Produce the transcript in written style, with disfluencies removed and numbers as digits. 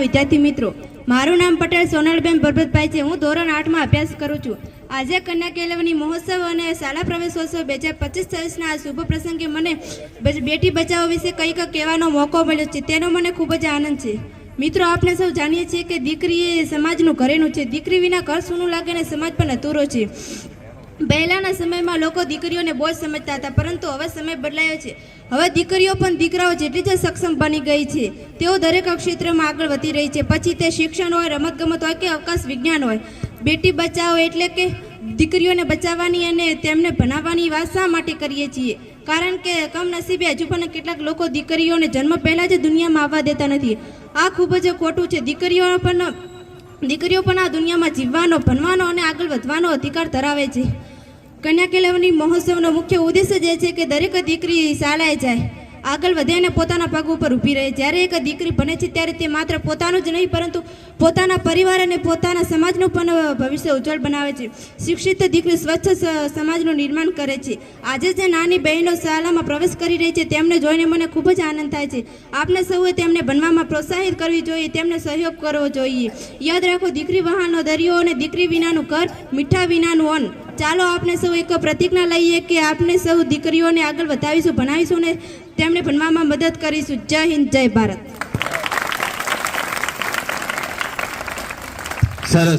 વિદ્યાર્થી મિત્રો, મારું નામ પટેલ સોનલબેન પરબતભાઈ છે। હું ધોરણ 8 માં અભ્યાસ કરું છું। આજે કન્યા કેળવણી મહોત્સવ અને શાળા પ્રવેશોત્સવ 2025-26ના આ શુભ પ્રસંગે મને બેટી બચાવો વિશે કંઈક કહેવાનો મોકો મળ્યો છે, તેનો મને ખૂબ જ આનંદ છે। મિત્રો, આપણે સૌ જાણીએ છીએ કે દીકરી એ સમાજનું ઘરેણું છે। દીકરી વિના ઘર સૂનું લાગે ને સમાજ પણ અધૂરો છે। પહેલાના સમયમાં લોકો દીકરીઓને બોજ સમજતા હતા, પરંતુ હવે સમય બદલાયો છે। હવે દીકરીઓ પણ દીકરાઓ જેટલી જ સક્ષમ બની ગઈ છે। તેઓ દરેક ક્ષેત્રમાં આગળ વધી રહી છે, પછી તે શિક્ષણ હોય, રમતગમત હોય કે અવકાશ વિજ્ઞાન હોય। બેટી બચાવો એટલે કે દીકરીઓને બચાવવાની અને તેમને ભણાવવાની વાત શા માટે કરીએ છીએ? કારણ કે કમનસીબે હજુ પણ કેટલાક લોકો દીકરીઓને જન્મ પહેલાં જ દુનિયામાં આવવા દેતા નથી। આ ખૂબ જ ખોટું છે। દીકરીઓ પણ આ દુનિયામાં જીવવાનો, ભણવાનો અને આગળ વધવાનો અધિકાર ધરાવે છે। કન્યા કેળવણી મહોત્સવનો મુખ્ય ઉદ્દેશ્ય જે છે કે દરેક દીકરી શાળાએ જાય, આગળ વધે અને પોતાના પગ ઉપર ઊભી રહે। જ્યારે એક દીકરી ભણે છે ત્યારે તે માત્ર પોતાનું જ નહીં પરંતુ પોતાના પરિવાર અને પોતાના સમાજનું પણ ભવિષ્ય ઉજ્જવળ બનાવે છે। શિક્ષિત દીકરી સ્વચ્છ સમાજનું નિર્માણ કરે છે। આજે જે નાની બહેનો શાળામાં પ્રવેશ કરી રહી છે તેમને જોઈને મને ખૂબ જ આનંદ થાય છે। આપણે સૌએ તેમને ભણવામાં પ્રોત્સાહિત કરવી જોઈએ, તેમને સહયોગ કરવો જોઈએ। યાદ રાખો, દીકરી વહાણનો દરિયો અને દીકરી વિનાનું ઘર, મીઠા વિનાનું અન્ન। ચાલો આપણે સૌ એક પ્રતિજ્ઞા લઈએ કે આપણે સૌ દીકરીઓને આગળ વધાવીશું, ભણાવીશું અને તેમને ભણવામાં મદદ કરીશું। જય હિન્દ, જય ભારત। સરસ।